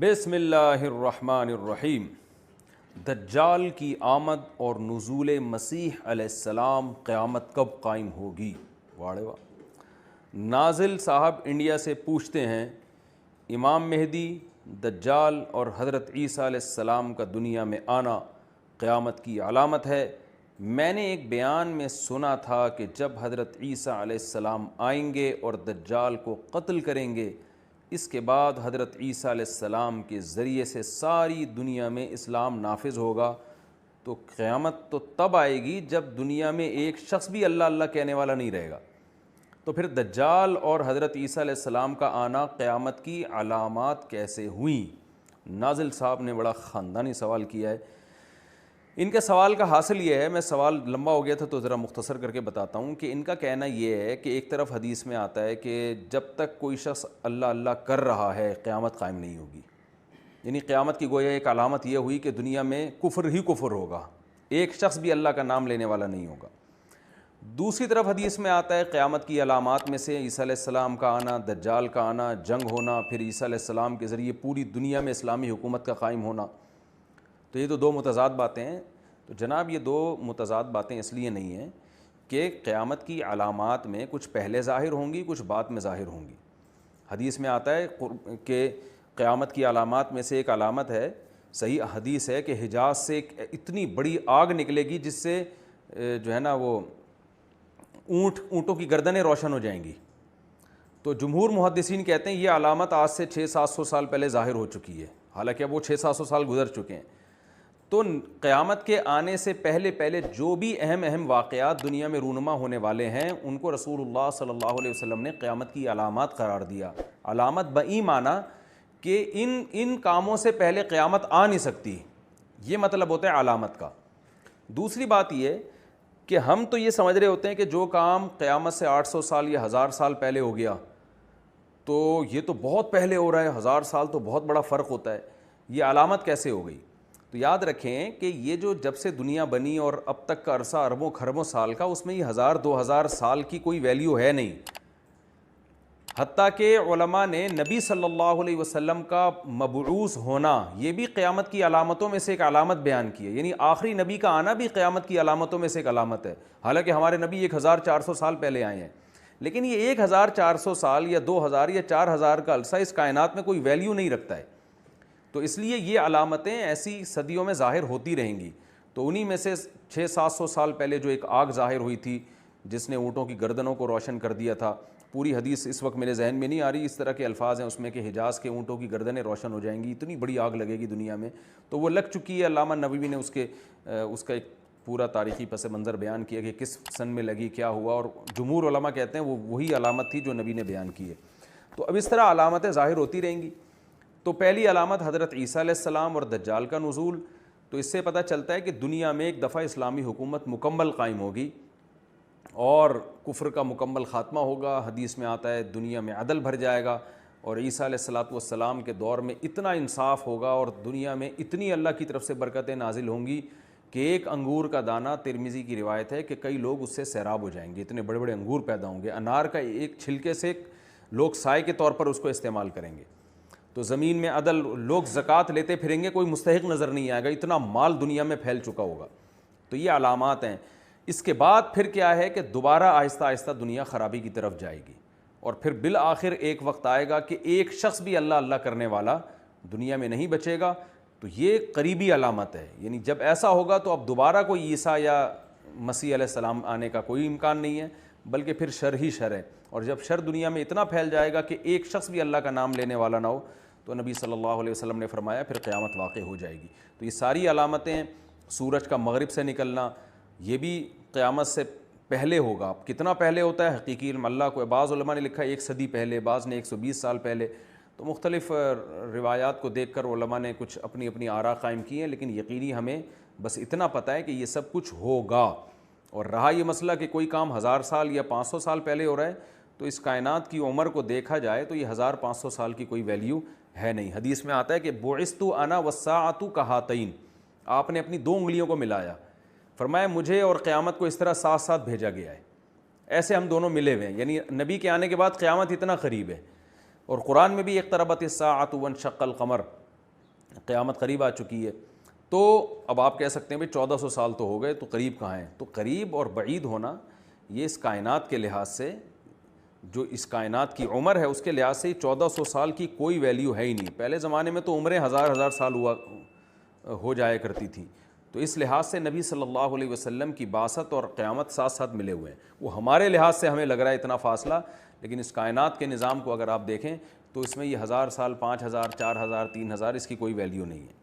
بسم اللہ الرحمن الرحیم۔ دجال کی آمد اور نزول مسیح علیہ السلام، قیامت کب قائم ہوگی؟ واڑے واہ۔ نازل صاحب انڈیا سے پوچھتے ہیں، امام مہدی، دجال اور حضرت عیسیٰ علیہ السلام کا دنیا میں آنا قیامت کی علامت ہے۔ میں نے ایک بیان میں سنا تھا کہ جب حضرت عیسیٰ علیہ السلام آئیں گے اور دجال کو قتل کریں گے، اس کے بعد حضرت عیسیٰ علیہ السلام کے ذریعے سے ساری دنیا میں اسلام نافذ ہوگا۔ تو قیامت تو تب آئے گی جب دنیا میں ایک شخص بھی اللہ اللہ کہنے والا نہیں رہے گا۔ تو پھر دجال اور حضرت عیسیٰ علیہ السلام کا آنا قیامت کی علامات کیسے ہوئیں؟ ناظل صاحب نے بڑا خاندانی سوال کیا ہے۔ ان کے سوال کا حاصل یہ ہے، میں سوال لمبا ہو گیا تھا تو ذرا مختصر کر کے بتاتا ہوں کہ ان کا کہنا یہ ہے کہ ایک طرف حدیث میں آتا ہے کہ جب تک کوئی شخص اللہ اللہ کر رہا ہے قیامت قائم نہیں ہوگی، یعنی قیامت کی گویا ایک علامت یہ ہوئی کہ دنیا میں کفر ہی کفر ہوگا، ایک شخص بھی اللہ کا نام لینے والا نہیں ہوگا۔ دوسری طرف حدیث میں آتا ہے قیامت کی علامات میں سے عیسیٰ علیہ السلام کا آنا، دجال کا آنا، جنگ ہونا، پھر عیسیٰ علیہ السلام کے ذریعے پوری دنیا میں اسلامی حکومت کا قائم ہونا۔ تو یہ تو دو متضاد باتیں ہیں۔ تو جناب یہ دو متضاد باتیں اس لیے نہیں ہیں کہ قیامت کی علامات میں کچھ پہلے ظاہر ہوں گی، کچھ بعد میں ظاہر ہوں گی۔ حدیث میں آتا ہے کہ قیامت کی علامات میں سے ایک علامت ہے، صحیح حدیث ہے کہ حجاز سے ایک اتنی بڑی آگ نکلے گی جس سے جو ہے نا وہ اونٹوں کی گردنیں روشن ہو جائیں گی۔ تو جمہور محدثین کہتے ہیں یہ علامت آج سے 600-700 سال پہلے ظاہر ہو چکی ہے، حالانکہ اب وہ 600-700 سال گزر چکے ہیں۔ تو قیامت کے آنے سے پہلے جو بھی اہم واقعات دنیا میں رونما ہونے والے ہیں ان کو رسول اللہ صلی اللہ علیہ وسلم نے قیامت کی علامات قرار دیا۔ علامت بئی معنی کہ ان کاموں سے پہلے قیامت آ نہیں سکتی، یہ مطلب ہوتا ہے علامت کا۔ دوسری بات یہ کہ ہم تو یہ سمجھ رہے ہوتے ہیں کہ جو کام قیامت سے 800 سال یا 1000 سال پہلے ہو گیا تو یہ تو بہت پہلے ہو رہا ہے، 1000 سال تو بہت بڑا فرق ہوتا ہے، یہ علامت کیسے ہو گئی؟ تو یاد رکھیں کہ یہ جو جب سے دنیا بنی اور اب تک کا عرصہ اربوں خربوں سال کا، اس میں یہ 1000-2000 سال کی کوئی ویلیو ہے نہیں۔ حتیٰ کہ علماء نے نبی صلی اللہ علیہ وسلم کا مبعوث ہونا یہ بھی قیامت کی علامتوں میں سے ایک علامت بیان کی ہے، یعنی آخری نبی کا آنا بھی قیامت کی علامتوں میں سے ایک علامت ہے۔ حالانکہ ہمارے نبی 1400 سال پہلے آئے ہیں، لیکن یہ 1400 سال یا 2000 یا 4000 کا عرصہ اس کائنات میں کوئی ویلیو نہیں رکھتا ہے۔ تو اس لیے یہ علامتیں ایسی صدیوں میں ظاہر ہوتی رہیں گی۔ تو انہی میں سے 600-700 سال پہلے جو ایک آگ ظاہر ہوئی تھی جس نے اونٹوں کی گردنوں کو روشن کر دیا تھا، پوری حدیث اس وقت میرے ذہن میں نہیں آ رہی، اس طرح کے الفاظ ہیں اس میں کہ حجاز کے اونٹوں کی گردنیں روشن ہو جائیں گی، اتنی بڑی آگ لگے گی دنیا میں، تو وہ لگ چکی ہے۔ علامہ نووی نے اس کا ایک پورا تاریخی پس منظر بیان کیا کہ کس سن میں لگی، کیا ہوا، اور جمہور علماء کہتے ہیں وہ وہی علامت تھی جو نبی نے بیان کی ہے۔ تو اب اس طرح علامتیں ظاہر ہوتی رہیں گی۔ تو پہلی علامت حضرت عیسیٰ علیہ السلام اور دجال کا نزول۔ تو اس سے پتہ چلتا ہے کہ دنیا میں ایک دفعہ اسلامی حکومت مکمل قائم ہوگی اور کفر کا مکمل خاتمہ ہوگا۔ حدیث میں آتا ہے دنیا میں عدل بھر جائے گا، اور عیسیٰ علیہ السلام کے دور میں اتنا انصاف ہوگا اور دنیا میں اتنی اللہ کی طرف سے برکتیں نازل ہوں گی کہ ایک انگور کا دانہ، ترمذی کی روایت ہے کہ کئی لوگ اس سے سیراب ہو جائیں گے، اتنے بڑے بڑے انگور پیدا ہوں گے۔ انار کا ایک چھلکے سے لوگ سائے کے طور پر اس کو استعمال کریں گے۔ تو زمین میں عدل، لوگ زکوٰۃ لیتے پھریں گے، کوئی مستحق نظر نہیں آئے گا، اتنا مال دنیا میں پھیل چکا ہوگا۔ تو یہ علامات ہیں۔ اس کے بعد پھر کیا ہے کہ دوبارہ آہستہ آہستہ دنیا خرابی کی طرف جائے گی، اور پھر بالآخر ایک وقت آئے گا کہ ایک شخص بھی اللہ اللہ کرنے والا دنیا میں نہیں بچے گا۔ تو یہ قریبی علامت ہے، یعنی جب ایسا ہوگا تو اب دوبارہ کوئی عیسیٰ یا مسیح علیہ السلام آنے کا کوئی امکان نہیں ہے، بلکہ پھر شر ہی شر ہے۔ اور جب شر دنیا میں اتنا پھیل جائے گا کہ ایک شخص بھی اللہ کا نام لینے والا نہ ہو، تو نبی صلی اللہ علیہ وسلم نے فرمایا پھر قیامت واقع ہو جائے گی۔ تو یہ ساری علامتیں، سورج کا مغرب سے نکلنا، یہ بھی قیامت سے پہلے ہوگا۔ اب کتنا پہلے ہوتا ہے حقیقی علم اللہ کو، بعض علماء نے لکھا ہے 1 صدی پہلے، بعض نے 120 سال پہلے۔ تو مختلف روایات کو دیکھ کر علماء نے کچھ اپنی اپنی آراء قائم کی ہیں، لیکن یقینی ہمیں بس اتنا پتہ ہے کہ یہ سب کچھ ہوگا۔ اور رہا یہ مسئلہ کہ کوئی کام 1000 سال یا 500 سال پہلے ہو رہا ہے، تو اس کائنات کی عمر کو دیکھا جائے تو یہ 1500 سال کی کوئی ویلیو ہے نہیں۔ حدیث میں آتا ہے کہ بعثت انا والساعۃ کہاتین، آپ نے اپنی 2 انگلیوں کو ملایا، فرمایا مجھے اور قیامت کو اس طرح ساتھ ساتھ بھیجا گیا ہے، ایسے ہم دونوں ملے ہوئے ہیں، یعنی نبی کے آنے کے بعد قیامت اتنا قریب ہے۔ اور قرآن میں بھی اقتربت الساعۃ وانشق القمر، قیامت قریب آ چکی ہے. تو اب آپ کہہ سکتے ہیں بھائی 1400 سال تو ہو گئے, تو قریب کہاں ہیں؟ تو قریب اور بعید ہونا یہ اس کائنات کے لحاظ سے, جو اس کائنات کی عمر ہے اس کے لحاظ سے 1400 سال کی کوئی ویلیو ہے ہی نہیں. پہلے زمانے میں تو عمریں ہزار ہزار سال ہو جایا کرتی تھی. تو اس لحاظ سے نبی صلی اللہ علیہ وسلم کی بعثت اور قیامت ساتھ ساتھ ملے ہوئے ہیں. وہ ہمارے لحاظ سے ہمیں لگ رہا ہے اتنا فاصلہ, لیکن اس کائنات کے نظام کو اگر آپ دیکھیں تو اس میں یہ 1000 سال, 5000, 4000, 3000 اس کی کوئی ویلیو نہیں ہے.